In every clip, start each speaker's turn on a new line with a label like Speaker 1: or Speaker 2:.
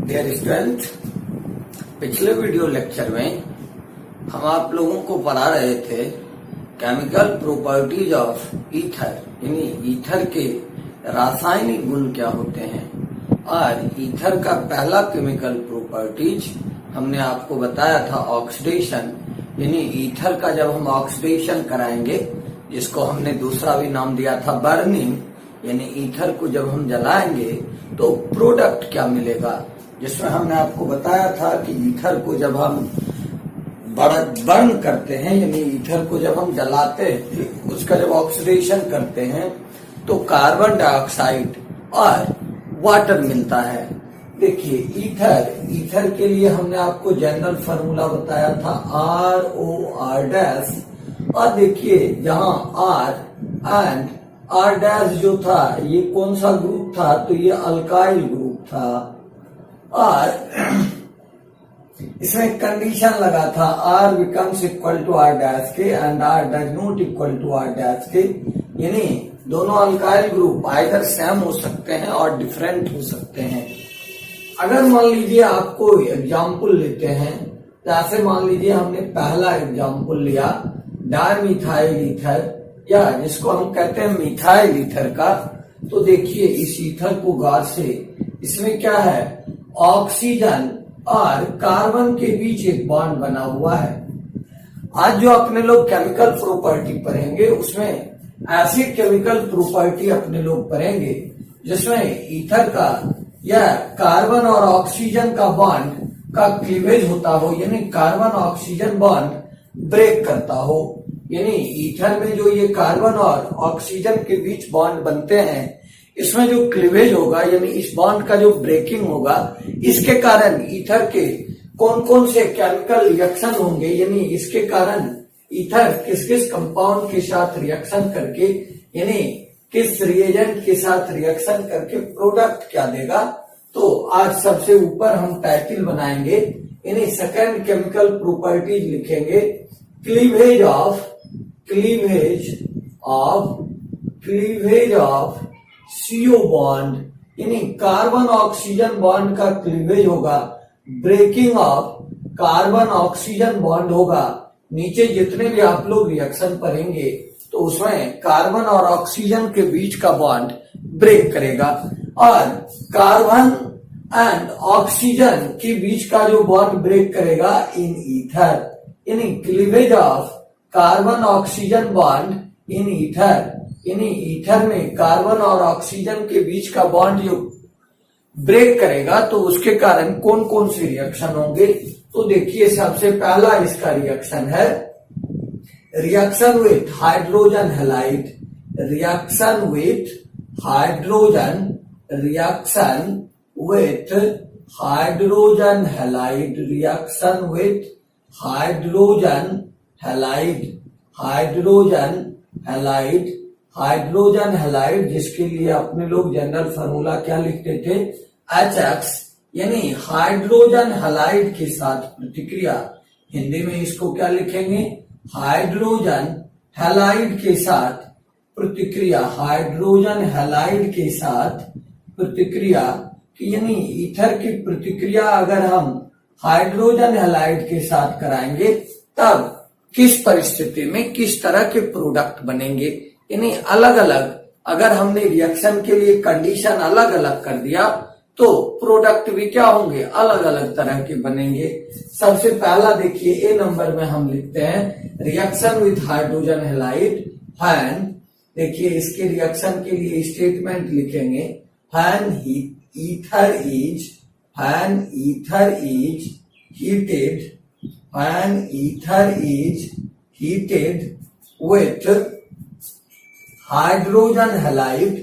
Speaker 1: Dear student, पिछले video lecture में हम आप लोगों को पढ़ा रहे थे केमिकल प्रॉपर्टीज ऑफ ईथर, यानी ईथर के रासायनिक गुण क्या होते हैं। और ईथर का पहला केमिकल प्रॉपर्टीज हमने आपको बताया था ऑक्सीडेशन, यानी ईथर का जब हम ऑक्सीडेशन कराएंगे, जिसको हमने दूसरा भी नाम दिया था बर्निंग, यानी ईथर को जब हम जलाएंगे तो प्रोडक्ट क्या मिलेगा, जिसमें हमने आपको बताया था कि ईथर को जब हम बर्न करते हैं, यानी ईथर को जब हम जलाते हैं, उसका जब ऑक्सीडेशन करते हैं तो कार्बन डाइऑक्साइड और वाटर मिलता है। देखिए ईथर के लिए हमने आपको जनरल फार्मूला बताया था ROR-, और देखिए जहां R एंड R- जो था ये कौन सा ग्रुप था, तो ये अल्काइल ग्रुप था। और इसमें कंडीशन लगा था R becomes equal to R- के and R does not equal to R- के, यानी दोनों अल्काइल ग्रुप आइदर सेम हो सकते हैं और डिफरेंट हो सकते हैं। अगर मान लीजिए आपको एग्जाम्पल लेते हैं, जैसे मान लीजिए हमने पहला एग्जाम्पल लिया डायमिथाइल ईथर, या जिसको हम कहते हैं मिथाइल ईथर का। तो देखिए इस ईथर को गौर से, इसमें क्या है, ऑक्सीजन और कार्बन के बीच एक बॉन्ड बना हुआ है। आज जो अपने लोग केमिकल प्रॉपर्टी पढ़ेंगे उसमें ऐसी केमिकल प्रॉपर्टी अपने लोग पढ़ेंगे जिसमें ईथर का या कार्बन और ऑक्सीजन का बॉन्ड का क्लीवेज होता हो, यानी कार्बन ऑक्सीजन बॉन्ड ब्रेक करता हो। यानी ईथर में जो ये कार्बन और ऑक्सीजन के बीच बॉन्ड बनते हैं, इसमें जो क्लीवेज होगा, यानी इस बॉन्ड का जो ब्रेकिंग होगा, इसके कारण ईथर के कौन कौन से केमिकल रिएक्शन होंगे, यानी इसके कारण ईथर किस किस कंपाउंड के साथ रिएक्शन करके, यानी किस रिएजेंट के साथ रिएक्शन करके प्रोडक्ट क्या देगा। तो आज सबसे ऊपर हम टाइटल बनाएंगे, यानी सेकेंड केमिकल प्रॉपर्टीज लिखेंगे, क्लीवेज ऑफ CO बॉन्ड, यानी कार्बन ऑक्सीजन बॉन्ड का क्लीवेज होगा, breaking of carbon oxygen bond होगा। नीचे जितने भी आप लोग रिएक्शन पढ़ेंगे तो उसमें कार्बन और ऑक्सीजन के बीच का बॉन्ड ब्रेक करेगा, और कार्बन एंड ऑक्सीजन के बीच का जो बॉन्ड ब्रेक करेगा इन ईथर, यानी cleavage of carbon oxygen bond in ether, यानी ईथर में कार्बन और ऑक्सीजन के बीच का बॉन्ड जो ब्रेक करेगा तो उसके कारण कौन कौन से रिएक्शन होंगे। तो देखिए सबसे पहला इसका रिएक्शन है reaction with hydrogen halide, reaction with hydrogen halide, reaction with hydrogen halide, जिसके लिए अपने लोग जनरल फार्मूला क्या लिखते थे, HX, यानी हाइड्रोजन हैलाइड के साथ प्रतिक्रिया। हिंदी में इसको क्या लिखेंगे, हाइड्रोजन हैलाइड के साथ प्रतिक्रिया, हाइड्रोजन हैलाइड के साथ प्रतिक्रिया कि यानी ईथर की प्रतिक्रिया अगर हम हाइड्रोजन हैलाइड के साथ कराएंगे तब किस परिस्थिति में किस तरह के प्रोडक्ट बनेंगे। यानी अलग अलग अगर हमने रिएक्शन के लिए कंडीशन अलग अलग कर दिया तो प्रोडक्ट भी क्या होंगे, अलग अलग तरह के बनेंगे। सबसे पहला देखिए ए नंबर में हम लिखते हैं reaction with hydrogen halide, when, देखिए इसके रिएक्शन के लिए स्टेटमेंट लिखेंगे, when ether is heated with hydrogen halide,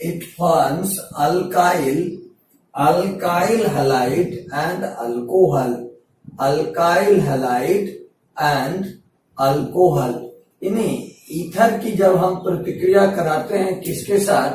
Speaker 1: it forms alkyl halide and alcohol, यानी ईथर की जब हम प्रतिक्रिया कराते हैं किसके साथ,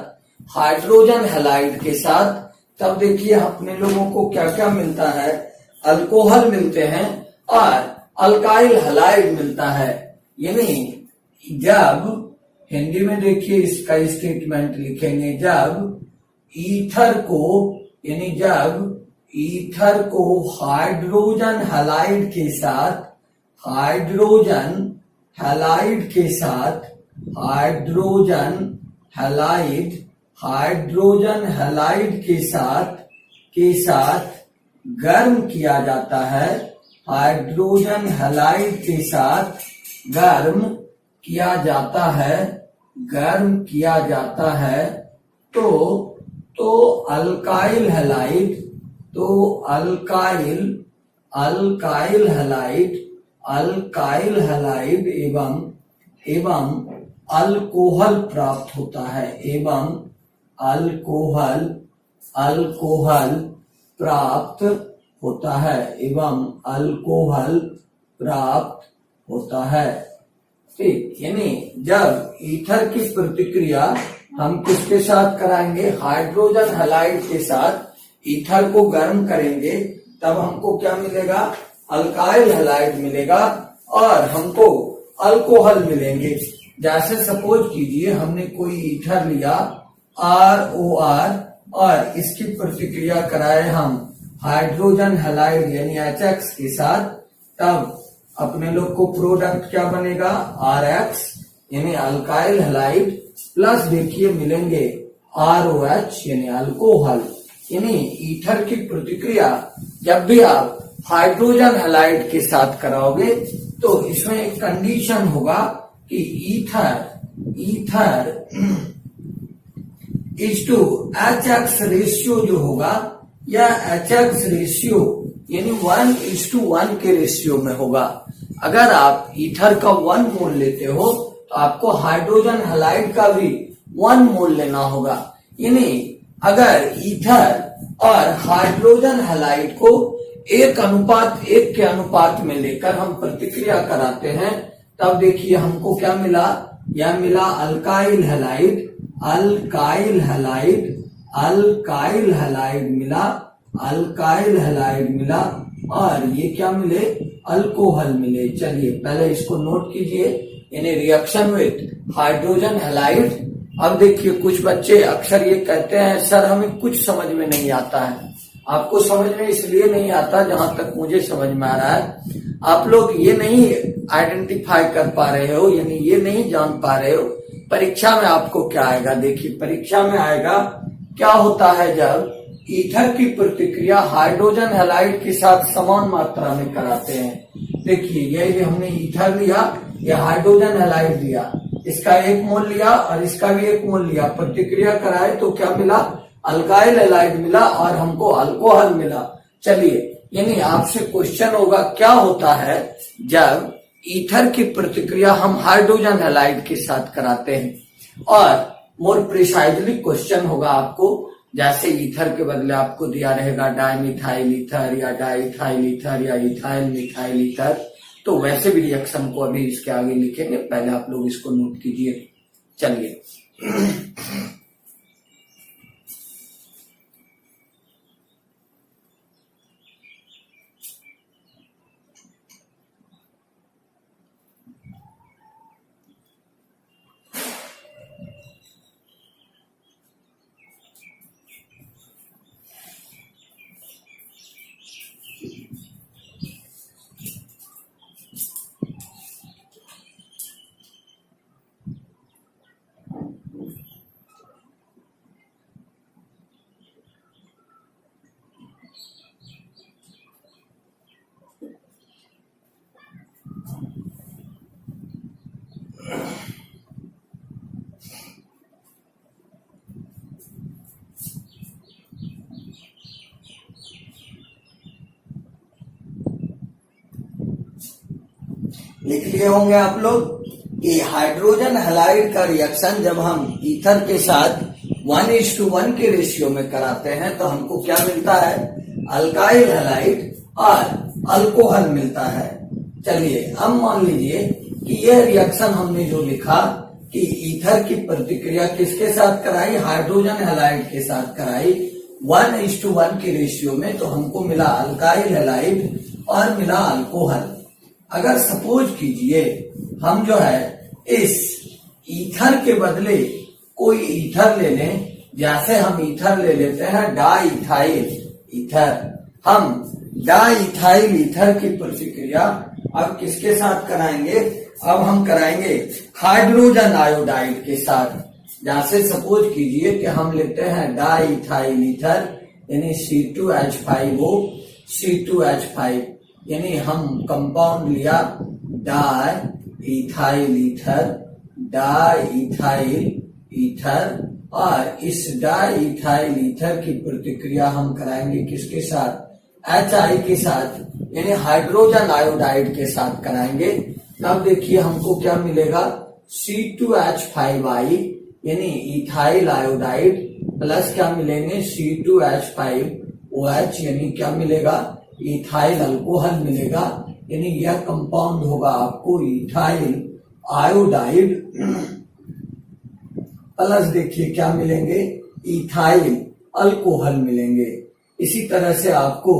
Speaker 1: हाइड्रोजन हैलाइड के साथ, तब देखिए अपने लोगों को क्या क्या मिलता है, अल्कोहल मिलते हैं और अल्काइल हैलाइड मिलता है। यानी जब हिंदी में देखिए इसका स्टेटमेंट लिखेंगे, जब ईथर को यानी जब ईथर को हाइड्रोजन हैलाइड के साथ हाइड्रोजन हैलाइड के साथ हाइड्रोजन हैलाइड के साथ गर्म किया जाता है, हाइड्रोजन हैलाइड के साथ गर्म किया जाता है तो अल्काइल हैलाइड एवं अल्कोहल प्राप्त होता है, अल्कोहल प्राप्त होता है। ठीक, यानी जब ईथर की प्रतिक्रिया हम किसके साथ कराएंगे, हाइड्रोजन हैलाइड के साथ ईथर को गर्म करेंगे, तब हमको क्या मिलेगा, अल्काइल हैलाइड मिलेगा और हमको अल्कोहल मिलेंगे। जैसे सपोज कीजिए हमने कोई ईथर लिया ROR और इसकी प्रतिक्रिया कराए हम हाइड्रोजन हैलाइड यानी HX के साथ, तब अपने लोग को प्रोडक्ट क्या बनेगा, RX यानी अल्काइल हैलाइड प्लस देखिए मिलेंगे ROH यानी अल्कोहल। यानी ईथर की प्रतिक्रिया जब भी आप हाइड्रोजन हैलाइड के साथ कराओगे तो इसमें एक कंडीशन होगा कि ether is to HX ratio जो होगा, यह HX रेशियो यानी 1:1 के रेशियो में होगा। अगर आप ईथर का 1 मोल लेते हो तो आपको हाइड्रोजन हैलाइड का भी 1 मोल लेना होगा। यानी अगर ईथर और हाइड्रोजन हैलाइड को 1:1 के अनुपात में लेकर हम प्रतिक्रिया कराते हैं, तब देखिए हमको क्या मिला, यह मिला अल्काइल हैलाइड मिला और ये क्या मिले, अल्कोहल मिले। चलिए पहले इसको नोट कीजिए, यानी रिएक्शन विथ हाइड्रोजन हैलाइड। अब देखिए कुछ बच्चे अक्सर ये कहते हैं सर हमें कुछ समझ में नहीं आता है। आपको समझ में इसलिए नहीं आता, जहां तक मुझे समझ में आ रहा है आप लोग ये नहीं आइडेंटिफाई कर पा रहे हो, यानी ये नहीं जान पा रहे हो परीक्षा में आपको क्या आएगा। देखिए परीक्षा में आएगा क्या होता है जब ईथर की प्रतिक्रिया हाइड्रोजन हैलाइड के साथ समान मात्रा में कराते हैं। देखिए ये हमने ईथर लिया, ये हाइड्रोजन हैलाइड लिया, इसका 1 मोल लिया और इसका भी 1 मोल लिया, प्रतिक्रिया कराए तो क्या मिला, अल्काइल हैलाइड मिला और हमको अल्कोहल मिला। चलिए यानी आपसे क्वेश्चन होगा क्या होता है जब ईथर की प्रतिक्रिया हम हाइड्रोजन हैलाइड के साथ कराते हैं, और मोर प्रिसाइजली क्वेश्चन होगा आपको, जैसे ईथर के बदले आपको दिया रहेगा डाइमिथाइल ईथर या डाइथाइल ईथर या इथाइल मिथाइल ईथर, तो वैसे भी रिएक्शन को अभी इसके आगे लिखेंगे, पहले आप लोग इसको नोट कीजिए। चलिए लिख लिए होंगे आप लोग कि हाइड्रोजन हैलाइड का रिएक्शन जब हम ईथर के साथ 1:1 के रेशियो में कराते हैं तो हमको क्या मिलता है, अल्काइल हैलाइड और अल्कोहल मिलता है। चलिए अब मान लीजिए कि यह रिएक्शन हमने जो लिखा कि ईथर की प्रतिक्रिया किसके साथ कराई, हाइड्रोजन हैलाइड के साथ कराई, 1:1 के रेशियो में, तो हमको मिला अल्काइल हैलाइड और मिला अल्कोहल। अगर सपोज कीजिए हम जो है इस ईथर के बदले कोई ईथर ले लें, जैसे हम ईथर ले लेते हैं डाइथाइल ईथर, हम डाइथाइल ईथर की प्रतिक्रिया अब किसके साथ कराएंगे? अब हम कराएंगे हाइड्रोजन आयोडाइड के साथ। जैसे सपोज कीजिए कि हम लेते हैं डाइथाइल ईथर यानी C2H5O C2H5, यानी हम कंपाउंड लिया डाइथाइल ईथर और इस डाइथाइल ईथर की प्रतिक्रिया हम कराएंगे किसके साथ? HI के साथ, यानी हाइड्रोजन आयोडाइड के साथ कराएंगे। तब देखिए हमको क्या मिलेगा? C2H5I यानी इथाइल आयोडाइड प्लस क्या मिलेंगे? C2H5OH यानी क्या मिलेगा? इथाइल अल्कोहल मिलेगा। यानी यह कंपाउंड होगा आपको इथाइल आयोडाइड प्लस देखिए क्या मिलेंगे? इथाइल अल्कोहल मिलेंगे। इसी तरह से आपको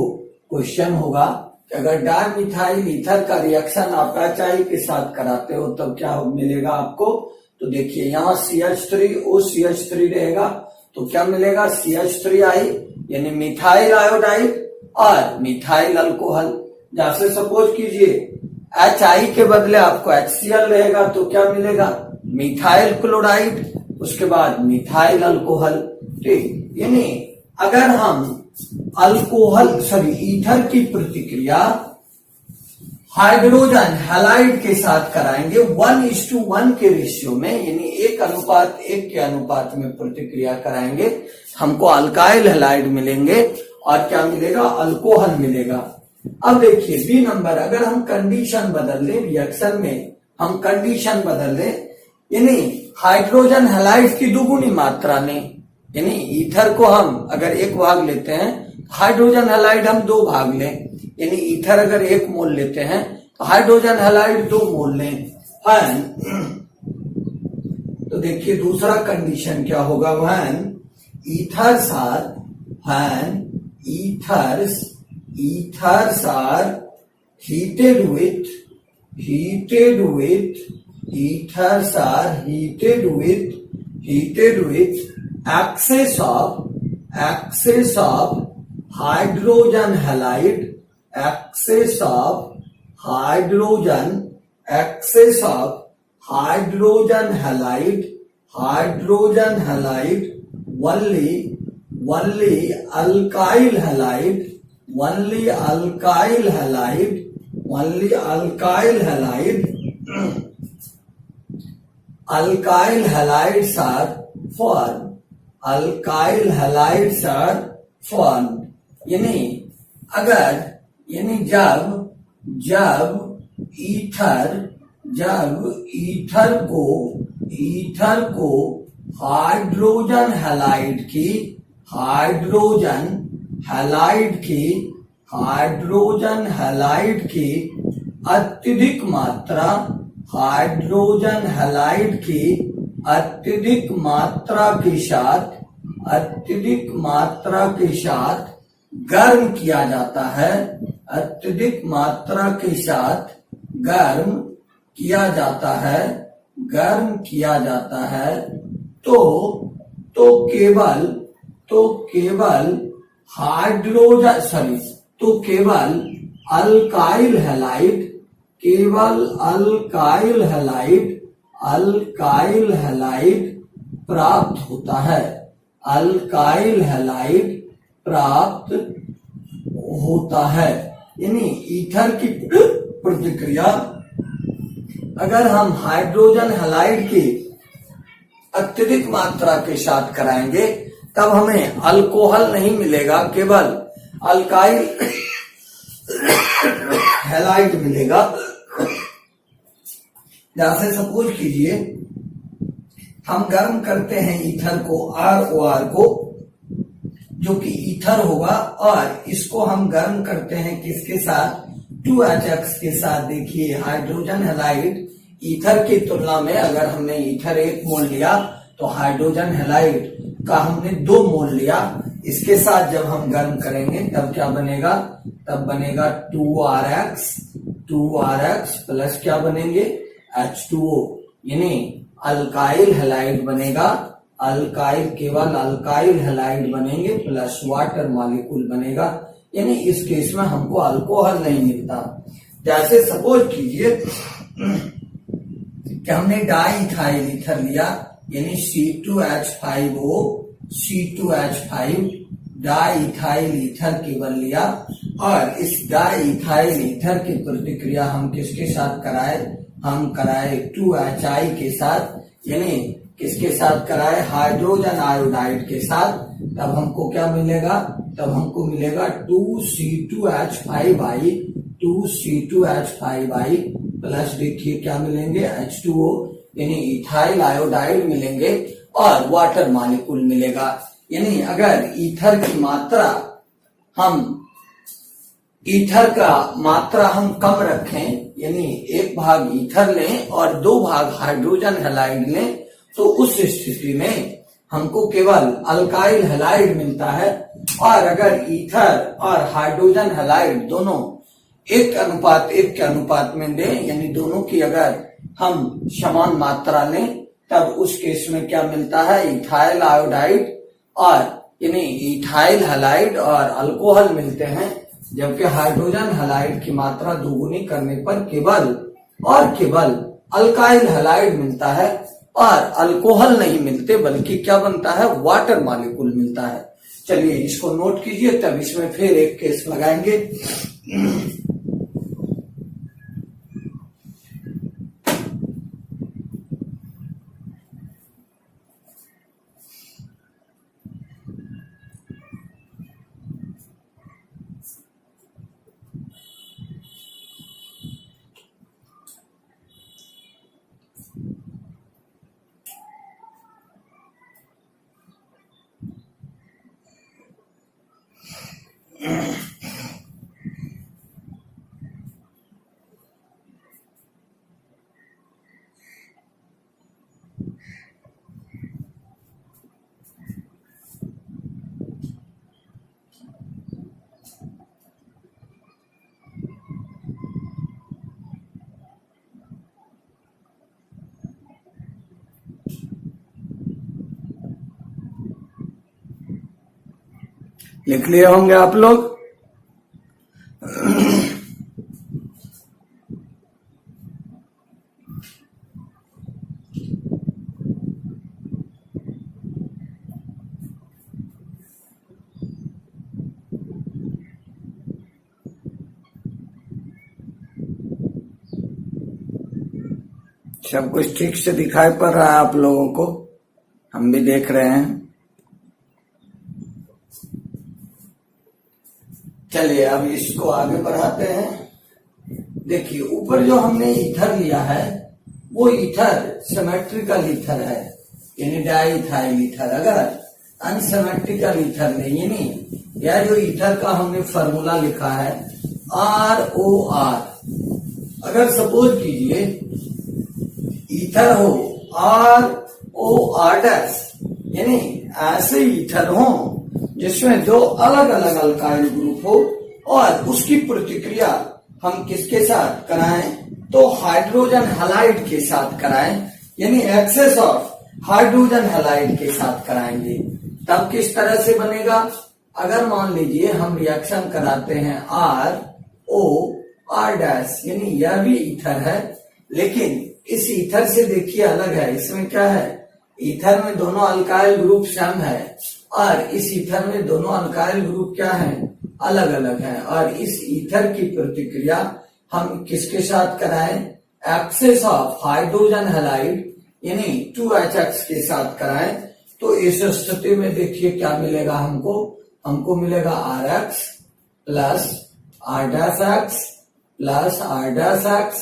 Speaker 1: क्वेश्चन होगा कि अगर डाइमिथाइल ईथर का रिएक्शन आप HI के साथ कराते हो तब क्या मिलेगा आपको? तो देखिए यहाँ CH3OCH3 रहेगा, तो क्या मिलेगा? CH3I यानी मिथाइल आयोडाइड और मिथाइल अल्कोहल। जैसे सपोज कीजिए HI के बदले आपको HCl रहेगा, तो क्या मिलेगा? मिथाइल क्लोराइड, उसके बाद मिथाइल अल्कोहल। ठीक, यानी अगर हम ईथर की प्रतिक्रिया हाइड्रोजन हैलाइड के साथ कराएंगे 1:1 के रेशियो में, यानी 1:1 के अनुपात में प्रतिक्रिया कराएंगे, हमको अल्काइल हैलाइड मिलेंगे और क्या मिलेगा? अल्कोहल मिलेगा। अब देखिए बी नंबर, अगर हम कंडीशन बदल दें, रिएक्शन में हम कंडीशन बदल दें, यानी हाइड्रोजन हैलाइड की दुगुनी मात्रा में, यानी ईथर को हम अगर 1 भाग लेते हैं, हाइड्रोजन हैलाइड हम 2 भाग लें, यानी ईथर अगर 1 मोल लेते हैं तो हाइड्रोजन हैलाइड 2 मोल लें। तो देखिए दूसरा कंडीशन क्या होगा? Ethers are heated with excess of hydrogen halide, excess of hydrogen halide, only alkyl halides are formed। यानी अगर, यानी जब ईथर को हाइड्रोजन हैलाइड की अत्यधिक मात्रा के साथ गर्म किया जाता है, तो केवल अल्काइल हैलाइड प्राप्त होता है। यानी ईथर की प्रतिक्रिया अगर हम हाइड्रोजन हैलाइड की अत्यधिक मात्रा के साथ कराएंगे तब हमें अल्कोहल नहीं मिलेगा, केवल अल्काइल हैलाइड मिलेगा। जैसे सपोज कीजिए हम गर्म करते हैं ईथर को, ROR को, जो कि ईथर होगा, और इसको हम गर्म करते हैं किसके साथ? 2HX के साथ। देखिए हाइड्रोजन हैलाइड ईथर की तुलना में, अगर हमने ईथर 1 मोल लिया तो हाइड्रोजन हैलाइड का हमने 2 मोल लिया, इसके साथ जब हम गर्म करेंगे तब क्या बनेगा, तब बनेगा 2RX प्लस क्या बनेंगे H2O, यानी अल्काइल हैलाइड बनेगा, अल्काइल केवल अल्काइल हैलाइड बनेंगे प्लस वाटर मॉलिक्यूल बनेगा, यानी इस केस में हमको अल्कोहल नहीं मिलता। जैसे सपोज कीजिए कि हमने डाइइथाइल ईथर लिया, यानी C2H5O C2H5 डाइइथाइल ईथर केवल लिया, और इस डाइइथाइल ईथर की प्रतिक्रिया हम किसके साथ कराए, हम कराए 2HI के साथ, यानी किसके साथ कराए, हाइड्रोजन आयोडाइड के साथ, तब हमको क्या मिलेगा, तब हमको मिलेगा 2C2H5I 2C2H5I प्लस देखिए क्या मिलेंगे H2O, यानी इथाइल आयोडाइड मिलेंगे और वाटर मॉलिक्यूल मिलेगा। यानी अगर ईथर की मात्रा हम कम रखें, यानी 1 भाग ईथर लें और 2 भाग हाइड्रोजन हैलाइड लें, तो उस स्थिति में हमको केवल अल्काइल हैलाइड मिलता है। और अगर ईथर और हाइड्रोजन हैलाइड दोनों 1:1 के अनुपात में दें, यानी दोनों की अगर हम समान मात्रा लें, तब उस केस में क्या मिलता है, इथाइल आयोडाइड और यानी इथाइल हैलाइड और अल्कोहल मिलते हैं, जबकि हाइड्रोजन हैलाइड की मात्रा दोगुनी करने पर केवल अल्काइल हैलाइड मिलता है और अल्कोहल नहीं मिलते, बल्कि क्या बनता है, वाटर मॉलिक्यूल मिलता है। चलिए इसको नोट कीजिए, तब इसमें फिर एक केस लगाएंगे। लिख लिए होंगे आप लोग। सब कुछ ठीक से दिखाई पड़ रहा है आप लोगों को, हम भी देख रहे हैं। चलिए अब इसको आगे बढ़ाते हैं। देखिए ऊपर जो हमने ईथर लिया है वो ईथर सिमेट्रिकल ईथर है, यानी डाइइथाइल ईथर। अगर अनसिमेट्रिकल ईथर ले, यानी यह जो ईथर का हमने फॉर्मूला लिखा है ROR, अगर सपोज कीजिए ईथर हो ROR', यानी ऐसे ईथर हो जिसमें 2 अलग अलग अल्काइल ग्रुप हो और उसकी प्रतिक्रिया हम किसके साथ कराएं, तो हाइड्रोजन हैलाइड के साथ कराएं, यानी एक्सेस ऑफ हाइड्रोजन हैलाइड के साथ कराएंगे। तब किस तरह से बनेगा, अगर मान लीजिए हम रिएक्शन कराते हैं ROR', यानी यह भी ईथर है, लेकिन इस ईथर से देखिए अलग है। इसमें क्या है, ईथर में दोनों अल्काइल ग्रुप सेम है और इस ईथर में दोनों अल्काइल ग्रुप क्या है, अलग अलग है। और इस ईथर की प्रतिक्रिया हम किसके साथ कराएं, एक्सेस ऑफ हाइड्रोजन हैलाइड यानी 2HX के साथ कराएं। तो इस स्थिति में देखिए क्या मिलेगा, हमको मिलेगा RX plus R'(X) plus R'(X)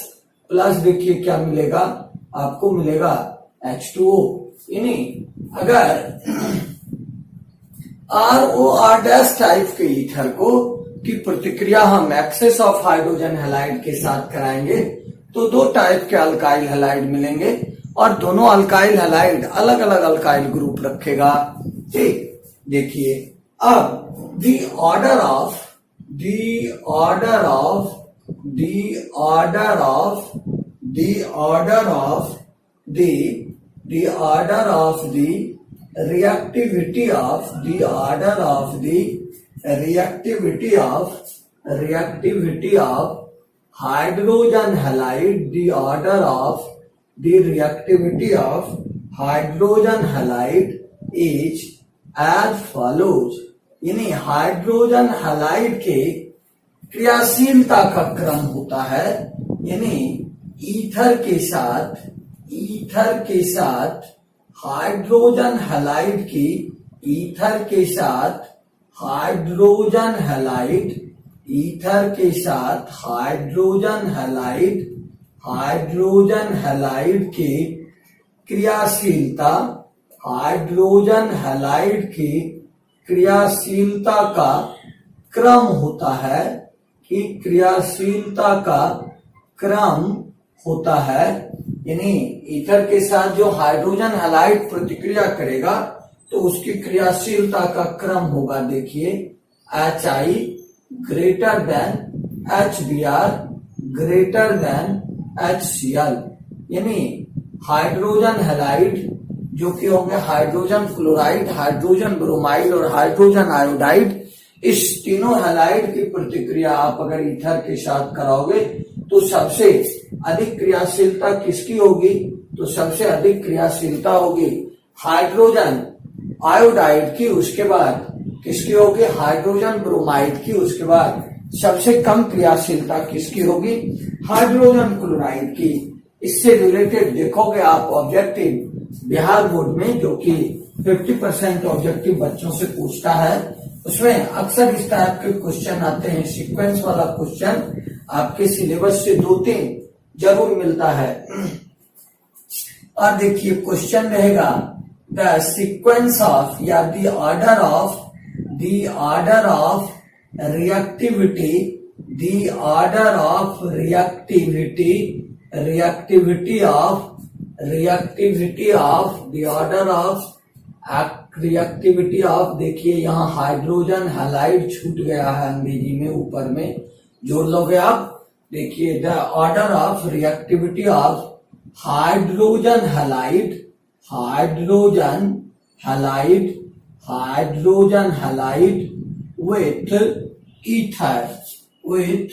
Speaker 1: plus देखिए क्या मिलेगा, आपको मिलेगा H2O। यानी अगर ROR' टाइप के ईथर की प्रतिक्रिया हम एक्सेस ऑफ हाइड्रोजन हैलाइड के साथ कराएंगे तो 2 टाइप के अल्काइल हैलाइड मिलेंगे और दोनों अल्काइल हैलाइड अलग अलग अल्काइल ग्रुप रखेगा। ठीक, देखिए अब the order of the order of the order of the order of the order of the reactivity of the order of the reactivity of hydrogen halide, the order of the reactivity of hydrogen halide is as follows। यानी hydrogen halide के क्रियाशीलता का क्रम होता है, यानी ether के साथ हाइड्रोजन हैलाइड की ईथर के साथ हाइड्रोजन हैलाइड की क्रियाशीलता हाइड्रोजन हैलाइड की क्रियाशीलता का क्रम होता है कि क्रियाशीलता का क्रम होता है, यानी ईथर के साथ जो हाइड्रोजन हैलाइड प्रतिक्रिया करेगा तो उसकी क्रियाशीलता का क्रम होगा। देखिए HI greater than HBr greater than HCl, यानी हाइड्रोजन हैलाइड जो कि होंगे हाइड्रोजन फ्लोराइड, हाइड्रोजन ब्रोमाइड और हाइड्रोजन आयोडाइड, इस तीनों हैलाइड की प्रतिक्रिया आप अगर ईथर के साथ कराओगे तो सबसे अधिक क्रियाशीलता किसकी होगी? तो सबसे अधिक क्रियाशीलता होगी हाइड्रोजन आयोडाइड की, उसके बाद किसकी होगी? हाइड्रोजन ब्रोमाइड की, उसके बाद सबसे कम क्रियाशीलता किसकी होगी? हाइड्रोजन क्लोराइड की। इससे रिलेटेड देखोगे आप ऑब्जेक्टिव बिहार बोर्ड में, जो कि 50% ऑब्जेक्टिव बच्चों से पूछता है, उसमें अक्सर इस टाइप के क्वेश्चन आते हैं। सीक्वेंस वाला क्वेश्चन आपके सिलेबस से 2-3 जरूर मिलता है। और देखिए क्वेश्चन रहेगा द सीक्वेंस ऑफ या the order of reactivity, the order of reactivity of the order of reactivity of, देखिए यहाँ हाइड्रोजन हैलाइड छूट गया है अंग्रेजी में, ऊपर में जोड़ लोगे आप। देखिए the order of reactivity of hydrogen halide with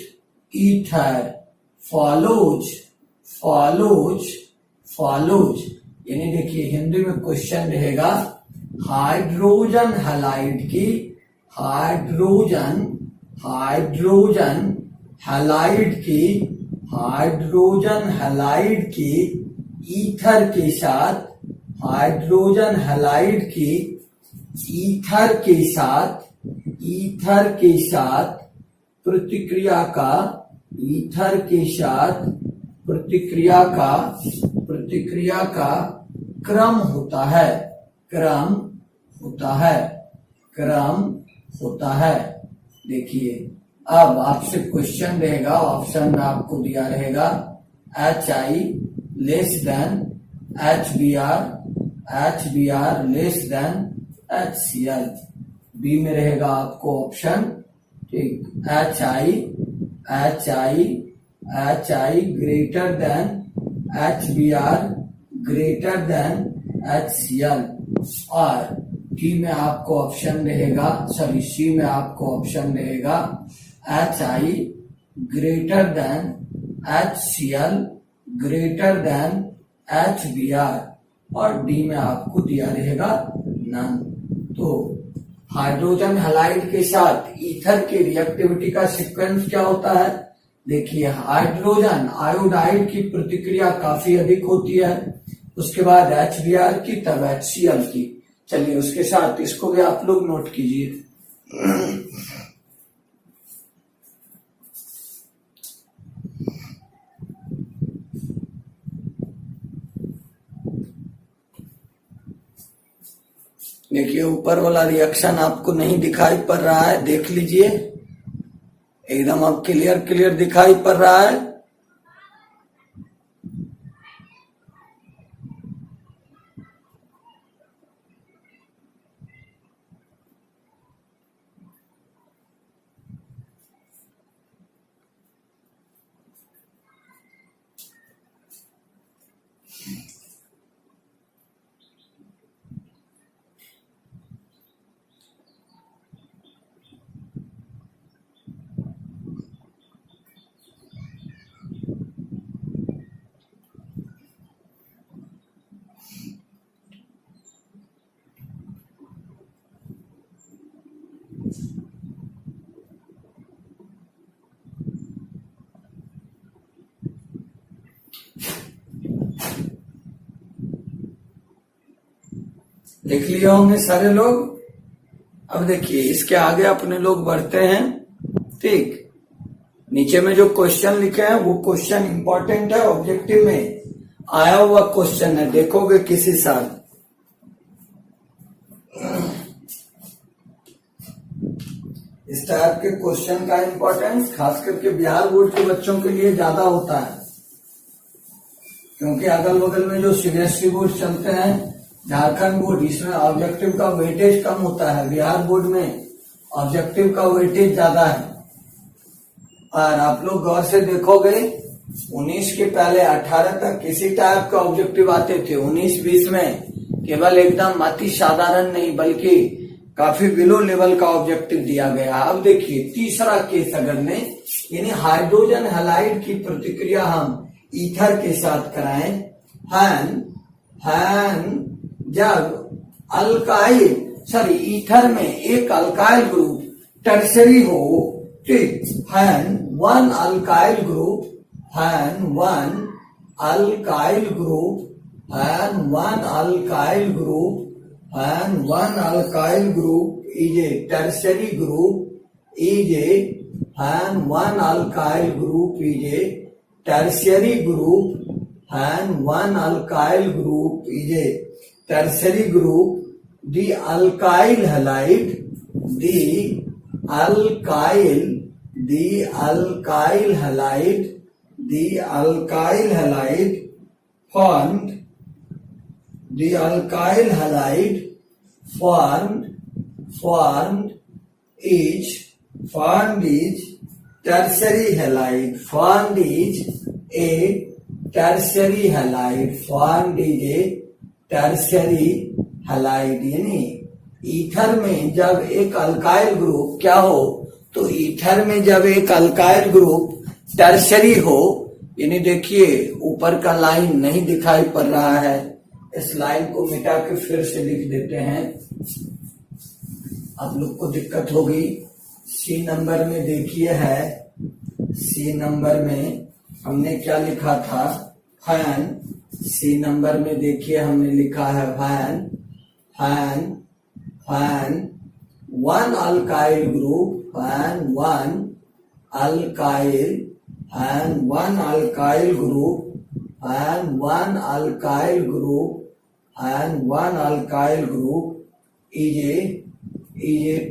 Speaker 1: ether follows, यानी देखिए हिंदी में क्वेश्चन रहेगा हाइड्रोजन हैलाइड की ईथर के साथ प्रतिक्रिया का क्रम होता है। देखिए अब आपसे क्वेश्चन रहेगा, ऑप्शन में आपको दिया रहेगा HI less than HBr less than HCl। B में रहेगा आपको ऑप्शन, ठीक, HI greater than HBr greater than HCl। और डी में आपको ऑप्शन रहेगा, सॉरी सी में आपको ऑप्शन रहेगा HI greater than HCl greater than HBr, और डी में आपको दिया रहेगा नन। तो हाइड्रोजन हैलाइड के साथ ईथर की रिएक्टिविटी का सीक्वेंस क्या होता है? देखिए हाइड्रोजन आयोडाइड की प्रतिक्रिया काफी अधिक होती है, उसके बाद HBr की, तब HCl की। चलिए उसके साथ इसको भी आप लोग नोट कीजिए। देखिए ऊपर वाला रिएक्शन आपको नहीं दिखाई पड़ रहा है, देख लीजिए, एकदम अब क्लियर दिखाई पड़ रहा है। लिख लिए होंगे सारे लोग। अब देखिए इसके आगे अपने लोग बढ़ते हैं। ठीक, नीचे में जो क्वेश्चन लिखे हैं वो क्वेश्चन इंपॉर्टेंट है, ऑब्जेक्टिव में आया हुआ क्वेश्चन है, देखोगे किसी साल। इस टाइप के क्वेश्चन का इंपॉर्टेंस खास करके बिहार बोर्ड के बच्चों के लिए ज्यादा होता है, क्योंकि अगल बगल में जो सीबीएसई बोर्ड चलते हैं, झारखंड बोर्ड, इसमें ऑब्जेक्टिव का वेटेज कम होता है। बिहार बोर्ड में ऑब्जेक्टिव का वेटेज ज्यादा है। और आप लोग गौर से देखोगे 19 के पहले 18 तक किसी टाइप का ऑब्जेक्टिव आते थे। 19-20 में केवल एकदम अति साधारण नहीं बल्कि काफी बिलो लेवल का ऑब्जेक्टिव दिया गया। अब देखिए तीसरा केस अगर लें, यानी हाइड्रोजन हैलाइड की प्रतिक्रिया हम ईथर के साथ कराएं, जब अल्काइल ईथर में एक अल्काइल ग्रुप टर्शरी हो, ठीक, one alkyl group is a tertiary group, one alkyl group is a tertiary group, and one alkyl group is a tertiary group. The alkyl halide formed is tertiary halide. Formed is a tertiary halide. यानी ether में जब एक alkyl group क्या हो, तो ether में जब एक अल्काइल ग्रुप टर्शरी हो, यानी देखिए ऊपर का लाइन नहीं दिखाई पड़ रहा है, इस लाइन को मिटा के फिर से लिख देते हैं, आप लोग को दिक्कत होगी। सी नंबर में देखिए है, सी नंबर में हमने क्या लिखा था, सी नंबर में देखिए हमने लिखा है one alkyl group one alkyl group is a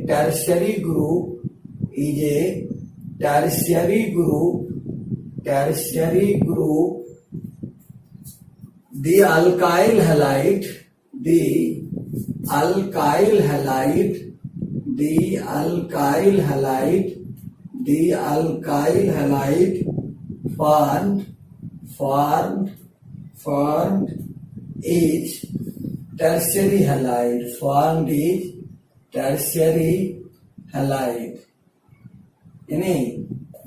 Speaker 1: tertiary group. The alkyl halide formed is tertiary halide. यानी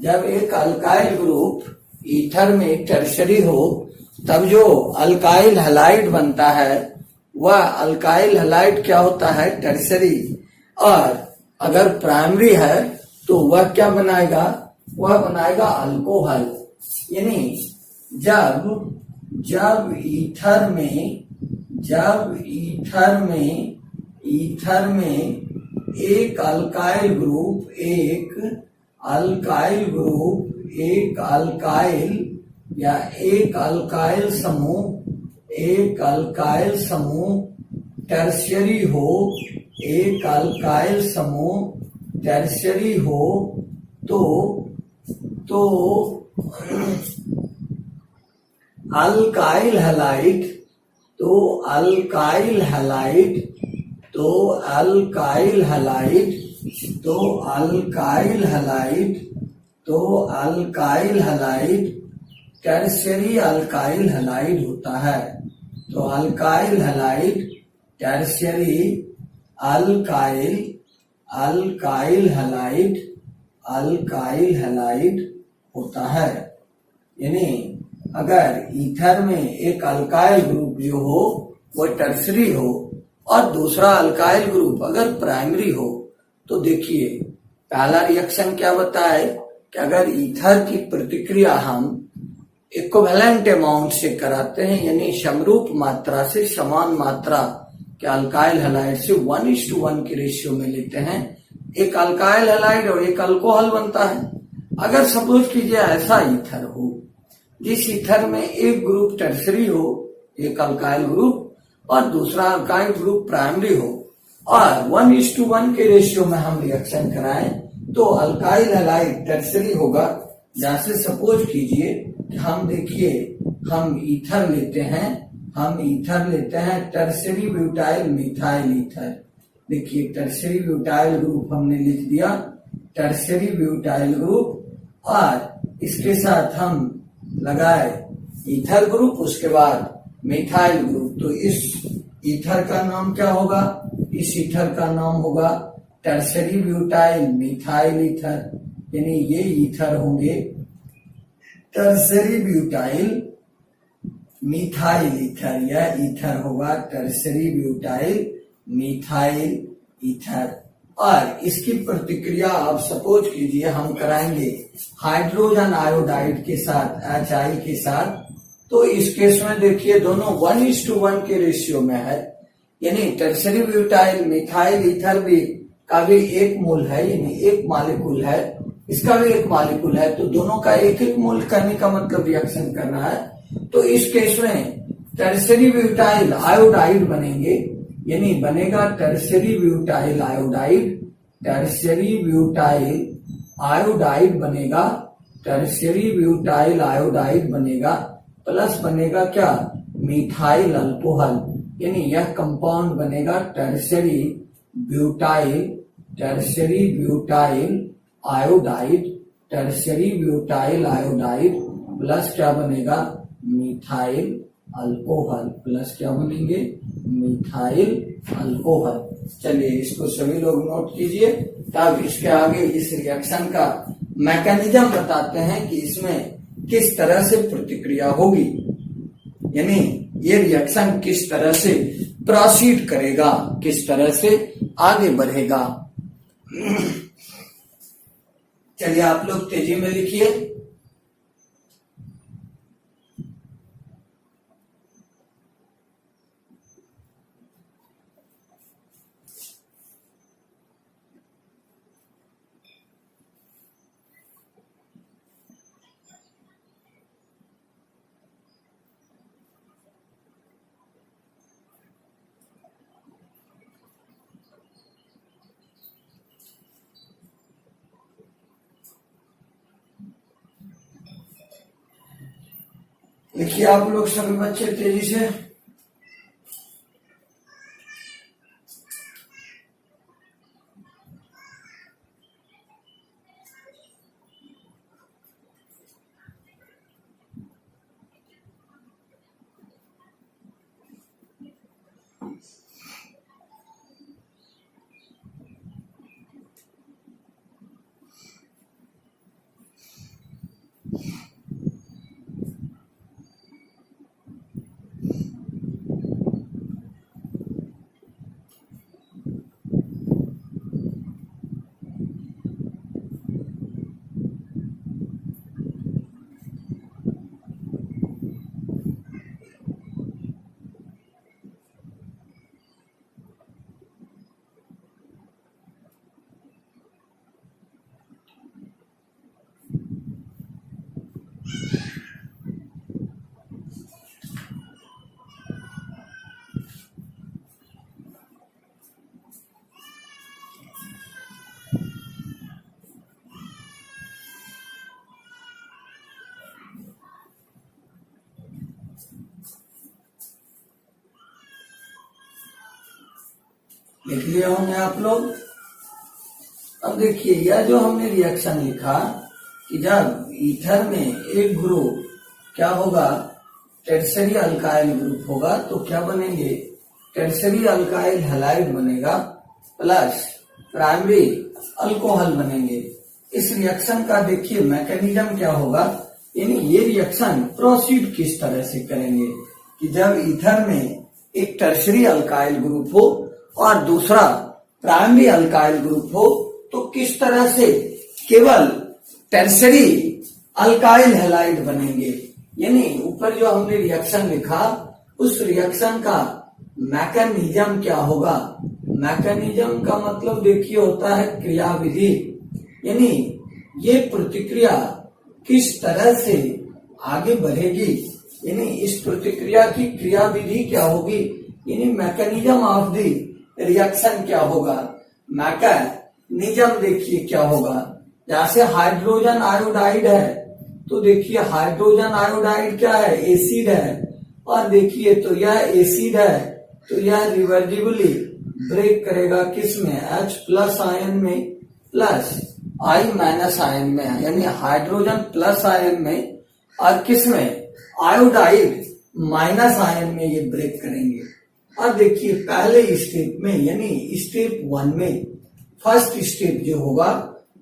Speaker 1: जब एक अल्काइल ग्रुप ईथर में टर्शरी हो तब जो अल्काइल हैलाइड बनता है वह अल्काइल हैलाइड क्या होता है, टर्शरी। और अगर प्राइमरी है तो वह क्या बनाएगा, वह बनाएगा अल्कोहल। यानी जब ईथर में एक अल्काइल या एक अल्काइल समूह टर्शियरी हो, तो alkyl halide tertiary alkyl halide होता है। तो alkyl halide tertiary alkyl halide होता है। यानी अगर ईथर में एक अल्काइल ग्रुप जो हो वो टर्शरी हो और दूसरा अल्काइल ग्रुप अगर प्राइमरी हो, तो देखिए पहला रिएक्शन क्या बताए कि अगर ईथर की प्रतिक्रिया हम इक्विवेलेंट अमाउंट से कराते हैं, यानी समरूप मात्रा से, समान मात्रा के अल्काइल हैलाइड से 1:1 के रेशियो में लेते हैं। एक अल्काइल हैलाइड और एक अल्कोहल बनता है। अगर सपोज कीजिए ऐसा ईथर हो जिस ईथर में एक ग्रुप टर्सरी हो, एक अल्काइल ग्रुप, और दूसरा अल्काइल ग्रुप प्राइमरी हो, और 1:1 के रेशियो में हम रिएक्शन कराएं तो अल्काइल हैलाइड टर्सरी होगा। जैसे सपोज कीजिए हम देखिए हम ईथर लेते हैं टर्सरी ब्यूटाइल मिथाइल ईथर। देखिए टर्सरी ब्यूटाइल ग्रुप हमने लिख दिया, टर्सरी ब्यूटाइल ग्रुप, और इसके साथ हम लगाए ईथर ग्रुप, उसके बाद मिथाइल ग्रुप। तो इस ईथर का नाम क्या होगा? इस ईथर का नाम होगा टर्सरी ब्यूटाइल मिथाइल ईथर, यानी ये ईथर होंगे टर्सरी ब्यूटाइल मिथाइल ईथर। यह ईथर होगा टर्सरी ब्यूटाइल मिथाइल ईथर। और इसकी प्रतिक्रिया आप सपोज कीजिए हम कराएंगे हाइड्रोजन आयोडाइड के साथ, HI के साथ, तो इस केस में देखिए दोनों 1:1 के रेशियो में है, यानी टर्सरी ब्यूटाइल मिथाइल ईथर भी का भी एक मोल है, यानी एक मॉलिक्यूल है, इसका भी एक मॉलिक्यूल है, तो दोनों का एक एक मोल करने का मतलब रिएक्शन करना है। तो इस केस में टर्सरी ब्यूटाइल आयोडाइड बनेंगे, यानी बनेगा tertiary butyl iodide, tertiary butyl iodide बनेगा, टर्सरी ब्यूटाइल आयोडाइड बनेगा, प्लस बनेगा क्या? मिथाइल अल्कोहल, यानी यह कंपाउंड बनेगा tertiary butyl iodide, tertiary butyl iodide plus क्या बनेगा? मिथाइल अल्कोहल, प्लस क्या बनेंगे? Methyl alcohol. चलिए इसको सभी लोग नोट कीजिए, तब इसके आगे इस रिएक्शन का मैकेनिज्म बताते हैं कि इसमें किस तरह से प्रतिक्रिया होगी, यानी ये रिएक्शन किस तरह से प्रोसीड करेगा, किस तरह से आगे बढ़ेगा। चलिए आप लोग तेजी में लिखिए। लिखिए आप लोग सभी बच्चे तेजी से। लिख लिए होंगे आप लोग। अब देखिए यह जो हमने रिएक्शन लिखा कि जब ईथर में एक ग्रुप क्या होगा? टर्सरी अल्काइल ग्रुप होगा, तो क्या बनेंगे? टर्सरी अल्काइल हैलाइड बनेगा प्लस प्राइमरी अल्कोहल बनेंगे। इस रिएक्शन का देखिए मैकेनिज्म क्या होगा, यानी ये रिएक्शन प्रोसीड किस तरह से करेंगे कि जब ईथर में एक टर्सरी अल्काइल ग्रुप हो और दूसरा प्राइमरी अल्काइल ग्रुप हो, तो किस तरह से केवल टर्सरी अल्काइल हैलाइड बनेंगे, यानी ऊपर जो हमने रिएक्शन लिखा उस रिएक्शन का मैकेनिज्म क्या होगा। मैकेनिज्म का मतलब देखिए होता है क्रियाविधि, यानी ये प्रतिक्रिया किस तरह से आगे बढ़ेगी, यानी इस प्रतिक्रिया की क्रियाविधि क्या होगी, यानी मैकेनिज्म ऑफ द रिएक्शन क्या होगा। मैकेनिज्म देखिए क्या होगा। जैसे हाइड्रोजन आयोडाइड है तो देखिए हाइड्रोजन आयोडाइड क्या है, एसिड है, और देखिए तो यह एसिड है तो यह रिवर्सिबली ब्रेक करेगा किसमें, H प्लस आयन में प्लस I माइनस आयन में, यानी हाइड्रोजन प्लस आयन में और किसमें, आयोडाइड माइनस आयन में ये ब्रेक करेंगे। और देखिए पहले स्टेप में यानी स्टेप 1 में फर्स्ट स्टेप जो होगा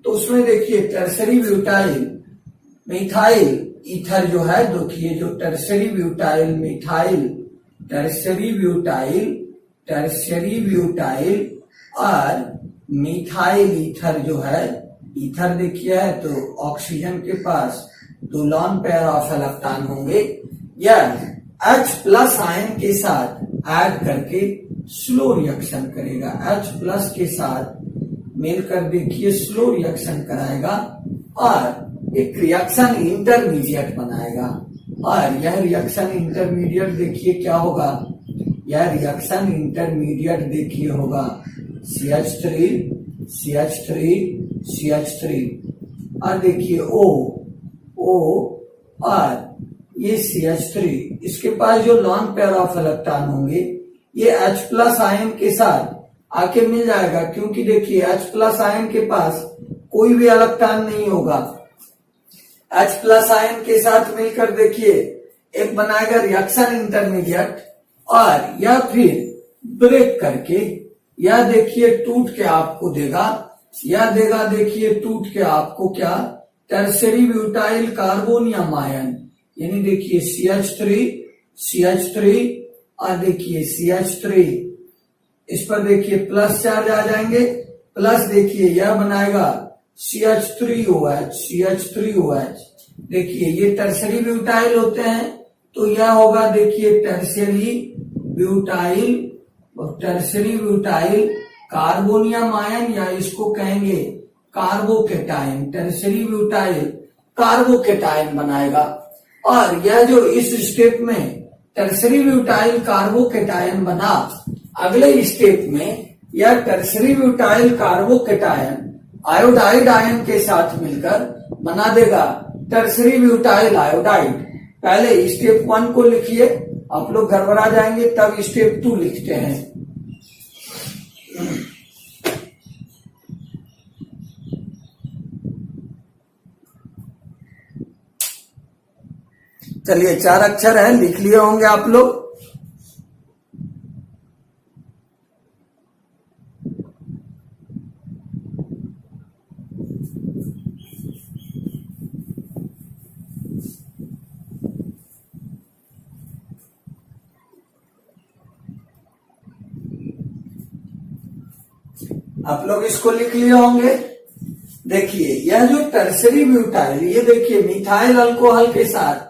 Speaker 1: तो उसमें देखिए टर्सरी ब्यूटाइल मिथाइल ईथर जो है, देखिए जो tertiary butyl methyl tertiary butyl और मिथाइल ईथर जो है, ईथर देखिए है तो ऑक्सीजन के पास 2 लोन पेयर ऑफ इलेक्ट्रॉन होंगे, यह H प्लस आयन के साथ ऐड करके स्लो रिएक्शन करेगा। H प्लस के साथ मिलकर देखिए स्लो रिएक्शन कराएगा और एक रिएक्शन इंटरमीडिएट बनाएगा। और यह रिएक्शन इंटरमीडिएट देखिए क्या होगा, यह रिएक्शन इंटरमीडिएट देखिए होगा CH3 और देखिए O और ये CH3, इसके पास जो लॉन पेयर ऑफ इलेक्ट्रॉन होंगे ये H प्लस आयन के साथ आके मिल जाएगा, क्योंकि देखिए H प्लस आयन के पास कोई भी इलेक्ट्रॉन नहीं होगा। H प्लस आयन के साथ मिलकर देखिए एक बनाएगा रिएक्शन इंटरमीडिएट और यह फिर ब्रेक करके यह देखिए टूट के आपको देगा, यह देगा देखिए टूट के आपको क्या, टर्सरी ब्यूटाइल कार्बोनियम आयन, यानी देखिए CH3 और देखिए CH3, इस पर देखिए प्लस चार्ज आ जाएंगे, प्लस देखिए यह बनाएगा CH3OH। देखिए ये टर्सरी ब्यूटाइल होते हैं तो यह होगा देखिए टर्सरी ब्यूटाइल कार्बोनियम आयन, या इसको कहेंगे कार्बोकेटाइन, टर्सरी ब्यूटाइल कार्बोकेटाइन बनाएगा। और यह जो इस स्टेप में टर्सरी ब्यूटाइल कार्बोकेटाइन बना, अगले स्टेप में यह tertiary butyl carbocation iodide ion के साथ मिलकर बना देगा टर्सरी ब्यूटाइल आयोडाइड। पहले स्टेप 1 को लिखिए, आप लोग गड़बड़ा जाएंगे तब स्टेप 2 लिखते हैं। चलिए 4 अक्षर है, लिख लिए होंगे आप लोग। आप लोग इसको लिख लिए होंगे। देखिए यह जो टर्सरी ब्यूटाइल, ये देखिए मिथाइल अल्कोहल के साथ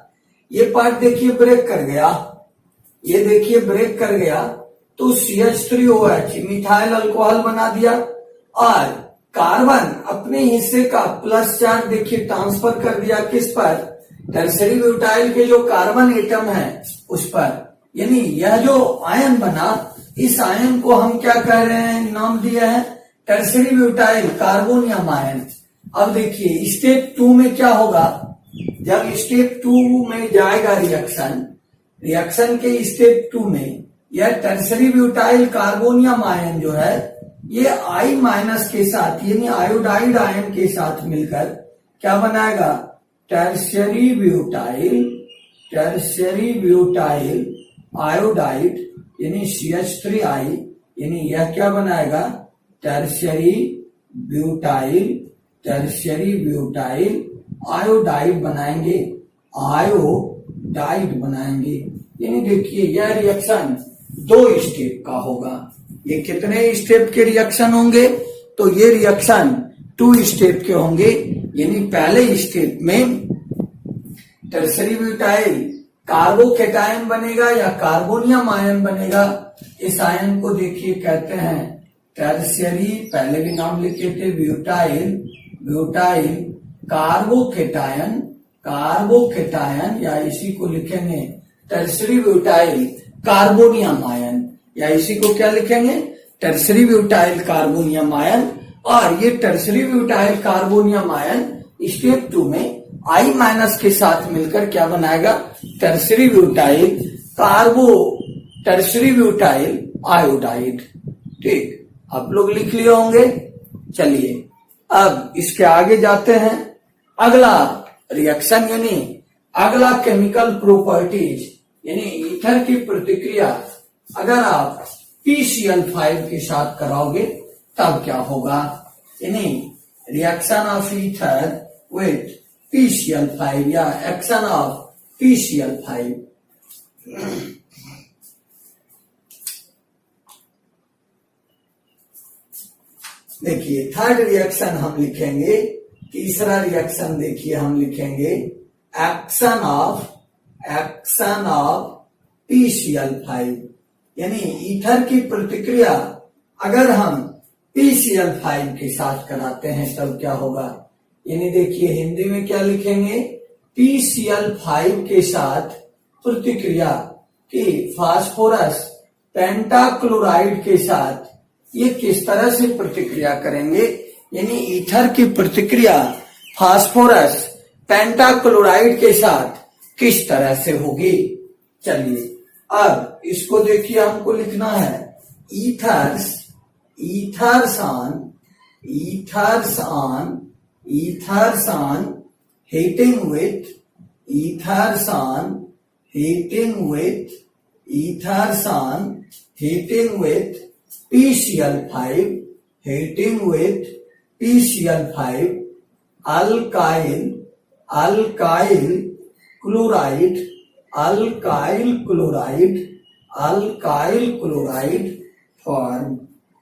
Speaker 1: ये पार्ट देखिए ब्रेक कर गया, ये देखिए ब्रेक कर गया तो CH3OH मिथाइल अल्कोहल बना दिया और कार्बन अपने हिस्से का प्लस चार्ज देखिए ट्रांसफर कर दिया किस पर, टर्सरी ब्यूटाइल के जो कार्बन एटम है उस पर। यानी यह जो आयन बना, इस आयन को हम क्या कह रहे हैं, नाम दिया है टर्सरी ब्यूटाइल कार्बोनियम आयन। अब देखिए स्टेप 2 में क्या होगा, जब स्टेप 2 में जाएगा रिएक्शन के स्टेप 2 में यह टर्सरी ब्यूटाइल कार्बोनियम आयन जो है ये I माइनस के साथ यानी आयोडाइड आयन के साथ मिलकर क्या बनाएगा, टर्सरी ब्यूटाइल आयोडाइड यानी CH3I, यानी यह क्या बनाएगा, टर्सरी ब्यूटाइल आयोडाइड बनाएंगे, यानी देखिए यह रिएक्शन 2 स्टेप का होगा। ये कितने स्टेप के रिएक्शन होंगे, तो ये रिएक्शन 2 स्टेप के होंगे। यानी पहले स्टेप में टर्सरी ब्यूटाइल कार्बोकेटायन बनेगा या कार्बोनियम आयन बनेगा। इस आयन को देखिए कहते हैं टर्सरी, पहले भी नाम लिखे थे ब्यूटाइल, ब्यूटाइल कार्बोकेटायन, कार्बोकेटायन या इसी को लिखेंगे टर्सरी ब्यूटाइल कार्बोनियम आयन, या इसी को क्या लिखेंगे टर्सरी ब्यूटाइल कार्बोनियम आयन। और ये tertiary butyl carbonium ion step 2 में I- के साथ मिलकर क्या बनाएगा tertiary butyl tertiary butyl iodide. ठीक, आप लोग लिख लिए होंगे। चलिए अब इसके आगे जाते हैं। अगला रिएक्शन यानी अगला केमिकल प्रॉपर्टीज यानी ईथर की प्रतिक्रिया अगर आप PCl5 के साथ कराओगे तब क्या होगा, यानी reaction of ether with PCl5 या एक्शन ऑफ PCl5। देखिए थर्ड रिएक्शन हम लिखेंगे, तीसरा रिएक्शन देखिए हम लिखेंगे एक्शन ऑफ PCl5 यानी ईथर की प्रतिक्रिया अगर हम PCl5 के साथ कराते हैं तब क्या होगा। यानी देखिए हिंदी में क्या लिखेंगे PCl5 के साथ प्रतिक्रिया की फास्फोरस पेंटाक्लोराइड के साथ ये किस तरह से प्रतिक्रिया करेंगे, यानी ईथर की प्रतिक्रिया फास्फोरस पेंटाक्लोराइड के साथ किस तरह से होगी। चलिए अब इसको देखिए हमको लिखना है ethers on heating with PCl5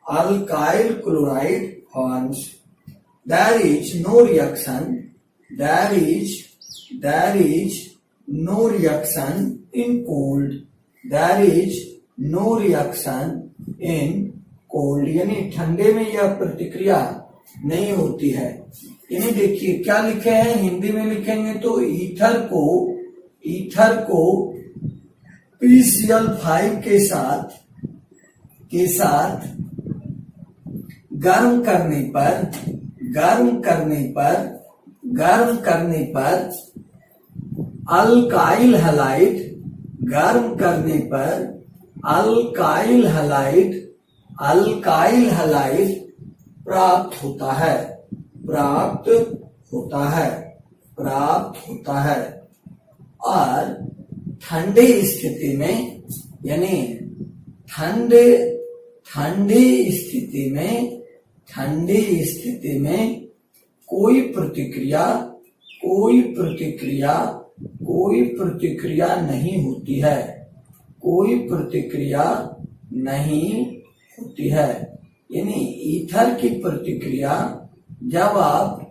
Speaker 1: alkyl chloride forms. There is no reaction in cold. यानी ठंडे में यह प्रतिक्रिया नहीं होती है। यानी देखिए क्या लिखे हैं, हिंदी में लिखेंगे तो ईथर को PCl5 के साथ गर्म करने पर अल्काइल हैलाइड प्राप्त होता है। और ठंडे स्थिति में यानी ठंडी स्थिति में कोई प्रतिक्रिया नहीं होती है। यानी ईथर की प्रतिक्रिया जब आप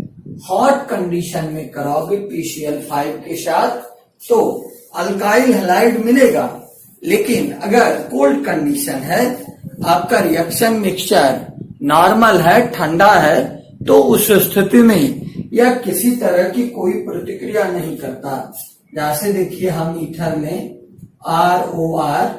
Speaker 1: हॉट कंडीशन में कराओगे PCl5 के साथ तो अल्काइल हैलाइड मिलेगा, लेकिन अगर कोल्ड कंडीशन है, आपका रिएक्शन मिक्सचर नॉर्मल है, ठंडा है, तो उस स्थिति में यह किसी तरह की कोई प्रतिक्रिया नहीं करता। जैसे देखिए हम ईथर में ROR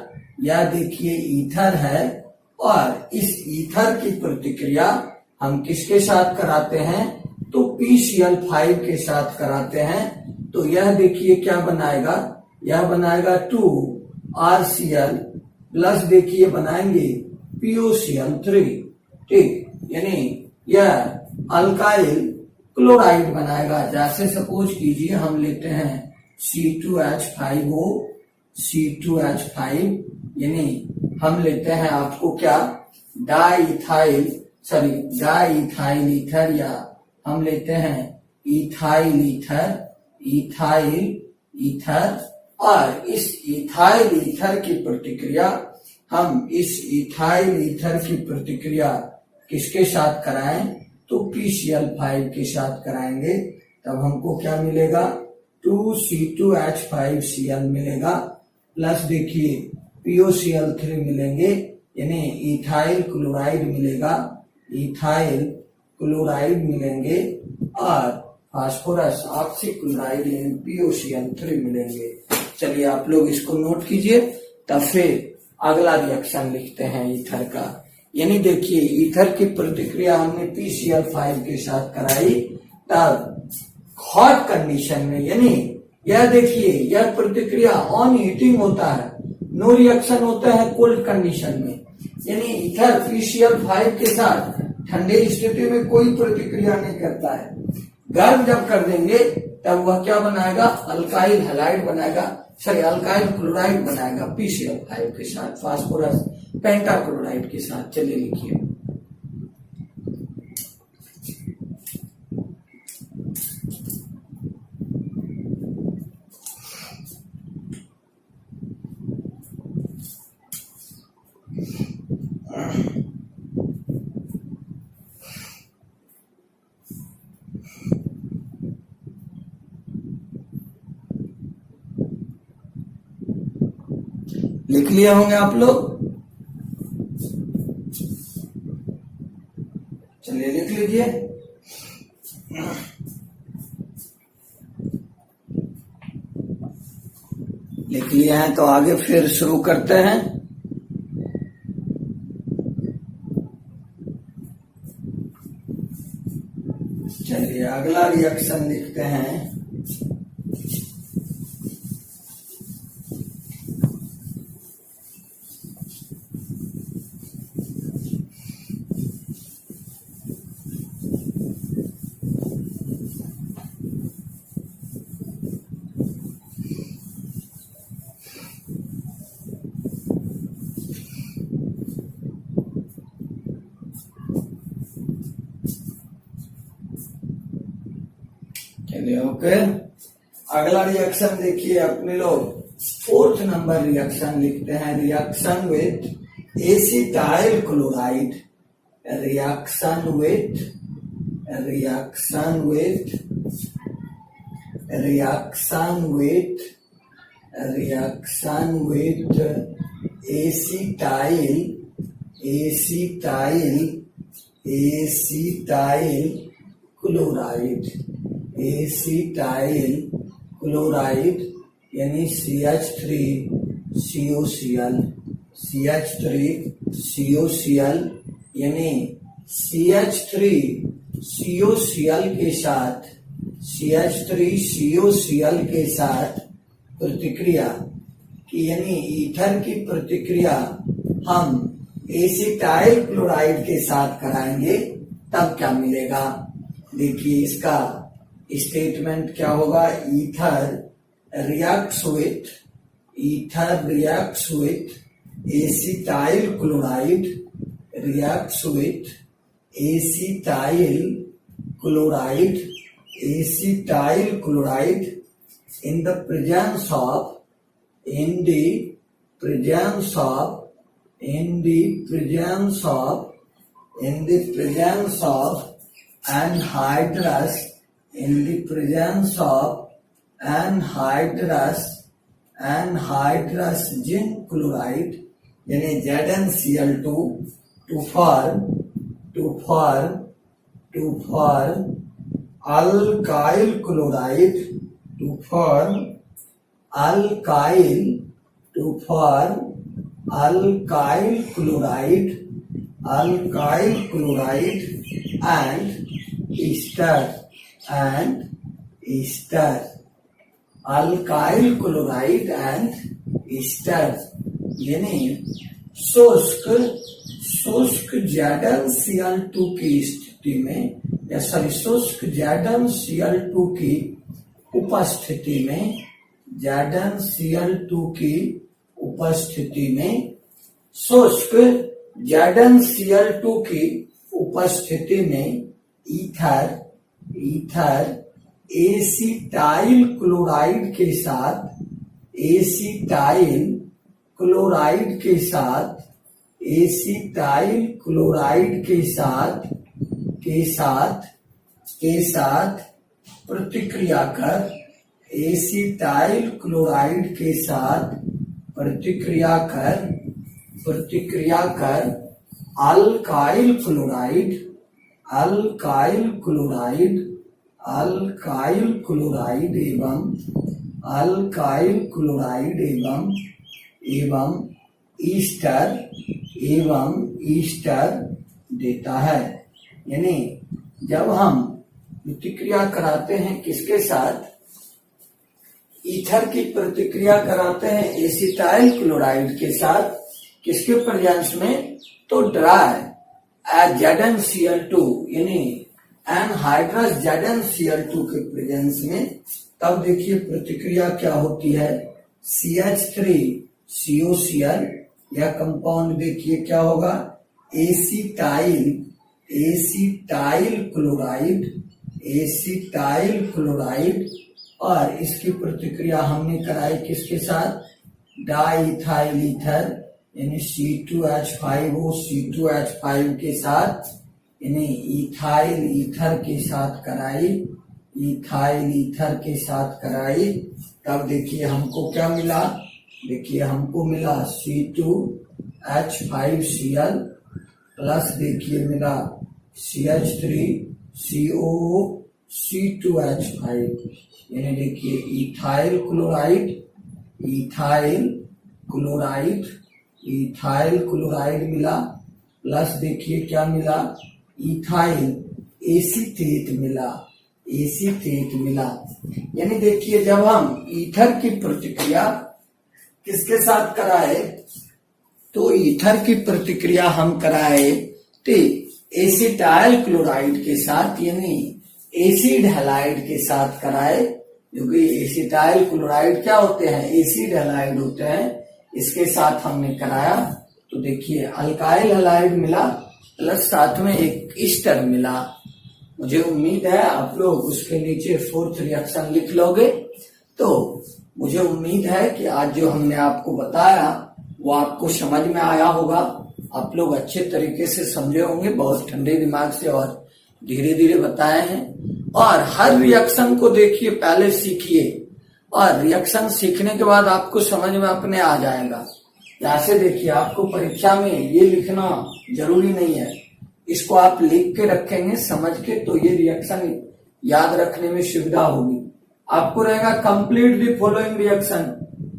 Speaker 1: या देखिए ईथर है और इस ईथर की प्रतिक्रिया हम किसके साथ कराते हैं तो PCl5 के साथ कराते हैं। तो यह देखिए क्या बनाएगा, यह बनाएगा 2RCl प्लस देखिए बनाएंगे POCl3। ठीक, यानी यह अल्काइल क्लोराइड बनाएगा। जैसे सपोज कीजिए हम लेते हैं C2H5O C2H5 यानी हम लेते हैं आपको क्या डाइथाइल ईथर या हम लेते हैं इथाइल ईथर और इस इथाइल ईथर की प्रतिक्रिया हम इस इथाइल ईथर की प्रतिक्रिया किसके साथ कराएं तो PCl5 के साथ कराएंगे। तब हमको क्या मिलेगा 2C2H5Cl मिलेगा, प्लस देखिए POCl3 मिलेंगे, यानी इथाइल क्लोराइड मिलेगा, इथाइल क्लोराइड मिलेंगे, और फास्फोरस ऑक्सीक्लोराइड यानी POCl3 मिलेंगे। चलिए आप लोग इसको नोट कीजिए, तब फिर अगला रिएक्शन लिखते हैं ईथर का। यानी देखिए ईथर की प्रतिक्रिया हमने PCl5 के साथ कराई, तब हॉट कंडीशन में, यानी यह देखिए यह प्रतिक्रिया ऑन हीटिंग होता है, नो रिएक्शन होता है कोल्ड कंडीशन में। यानी ईथर PCl5 के साथ ठंडे स्थिति में कोई प्रतिक्रिया नहीं करता है। गर्म जब कर देंगे तब वह क्या बनाएगा, अल्काइल हैलाइड बनाएगा, सॉरी अल्काइल क्लोराइड बनाएगा PCl5 के साथ, फास्फोरस पेंटाक्लोराइड के साथ। चलिए लिखिए, लिख लिए होंगे आप लोग। चलिए लिख लीजिए। लिख लिए हैं तो आगे फिर शुरू करते हैं। चलिए अगला रिएक्शन लिखते हैं। ओके, अगला रिएक्शन देखिए अपने लोग, 4th नंबर रिएक्शन लिखते हैं। Reaction with acetyl chloride, reaction with acetyl chloride यानी CH3COCl यानी CH3COCl के साथ प्रतिक्रिया की, यानी ईथर की प्रतिक्रिया हम एसिटाइल क्लोराइड के साथ कराएंगे, तब क्या मिलेगा। देखिए इसका स्टेटमेंट क्या होगा, ether reacts with acetyl chloride in the presence of anhydrous zinc chloride यानी ZnCl2 to form alkyl chloride and ester alkyl chloride and ester यानी शुष्क ZnCl2 की स्थिति में, या सॉरी शुष्क ZnCl2 की उपस्थिति में, शुष्क ZnCl2 की उपस्थिति में ईथर एसिटाइल क्लोराइड के साथ प्रतिक्रिया कर एसिटाइल क्लोराइड के साथ प्रतिक्रिया कर अल्काइल क्लोराइड एवं ईस्टर देता है। यानी जब हम प्रतिक्रिया कराते हैं किसके साथ, ईथर की प्रतिक्रिया कराते हैं एसिटाइल क्लोराइड के साथ, किसके प्रेजेंस में, तो ड्राई ZnCl2 यानी एनहाइड्रस ZnCl2 के प्रेजेंस में, तब देखिए प्रतिक्रिया क्या होती है, CH3COCl, यह कंपाउंड देखिए क्या होगा, एसिटाइल क्लोराइड, और इसकी प्रतिक्रिया हमने कराई किसके साथ, डाइथाइल ईथर यानी C2H5O C2H5 के साथ, यानी इथाइल ईथर के साथ कराई, तब देखिए हमको क्या मिला, देखिए हमको मिला C2H5Cl प्लस देखिए मिला CH3CO C2H5, यानी देखिए इथाइल क्लोराइड मिला, प्लस देखिए क्या मिला, इथाइल एसीटेट मिला। यानी देखिए जब हम ईथर की प्रतिक्रिया किसके साथ कराए, तो ईथर की प्रतिक्रिया हम कराए तो एसिटाइल क्लोराइड के साथ यानी एसिड हैलाइड के साथ कराए, क्योंकि एसिटाइल क्लोराइड क्या होते हैं, एसिड हैलाइड होते हैं, इसके साथ हमने कराया। तो देखिए अल्काइल हैलाइड मिला प्लस साथ में एक ईस्टर मिला। मुझे उम्मीद है आप लोग उसके नीचे फोर्थ रिएक्शन लिख लोगे। तो मुझे उम्मीद है कि आज जो हमने आपको बताया वो आपको समझ में आया होगा, आप लोग अच्छे तरीके से समझे होंगे, बहुत ठंडे दिमाग से और धीरे धीरे बताए हैं। और हर रिएक्शन को देखिए, पहले सीखिए, और रिएक्शन सीखने के बाद आपको समझ में अपने आ जाएगा। जैसे देखिए आपको परीक्षा में ये लिखना जरूरी नहीं है, इसको आप लिख के रखेंगे समझ के, तो ये रिएक्शन याद रखने में सुविधा होगी। आपको रहेगा कंप्लीट द फॉलोइंग रिएक्शन,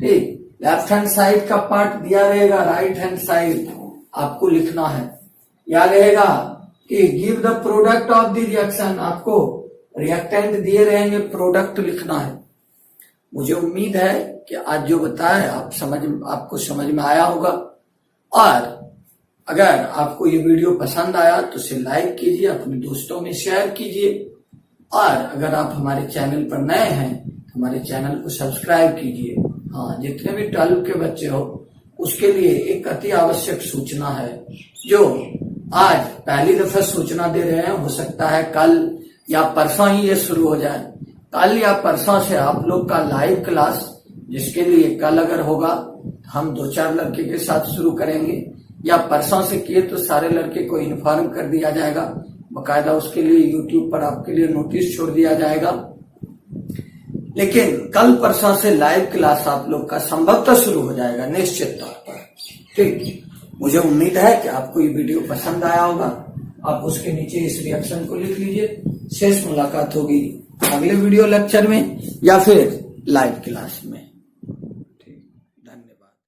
Speaker 1: ठीक, लेफ्ट हैंड साइड का पार्ट दिया रहेगा, राइट हैंड साइड आपको लिखना है। या रहेगा कि give the product of the reaction, आपको रिएक्टेंट दिए रहेंगे, प्रोडक्ट लिखना है। मुझे उम्मीद है कि आज जो बताया आपको समझ में आया होगा। और अगर आपको ये वीडियो पसंद आया तो इसे लाइक कीजिए, अपने दोस्तों में शेयर कीजिए, और अगर आप हमारे चैनल पर नए हैं तो हमारे चैनल को सब्सक्राइब कीजिए। हाँ, जितने भी 12 के बच्चे हो उसके लिए एक अति आवश्यक सूचना है, जो आज पहली दफा सूचना दे रहे हैं, हो सकता है कल या परसों ही ये शुरू हो जाए। कल या परसों से आप लोग का लाइव क्लास, जिसके लिए कल अगर होगा हम 2-4 लड़के के साथ शुरू करेंगे, या परसों से किए तो सारे लड़के को इन्फॉर्म कर दिया जाएगा, बकायदा उसके लिए यूट्यूब पर आपके लिए नोटिस छोड़ दिया जाएगा। लेकिन कल परसों से लाइव क्लास आप लोग का संभवतः शुरू हो जाएगा निश्चित तौर पर, ठीक। मुझे उम्मीद है कि आपको ये वीडियो पसंद आया होगा। आप उसके नीचे इस रिएक्शन को लिख लीजिए। शेष मुलाकात होगी अगले वीडियो लेक्चर में या फिर लाइव क्लास में।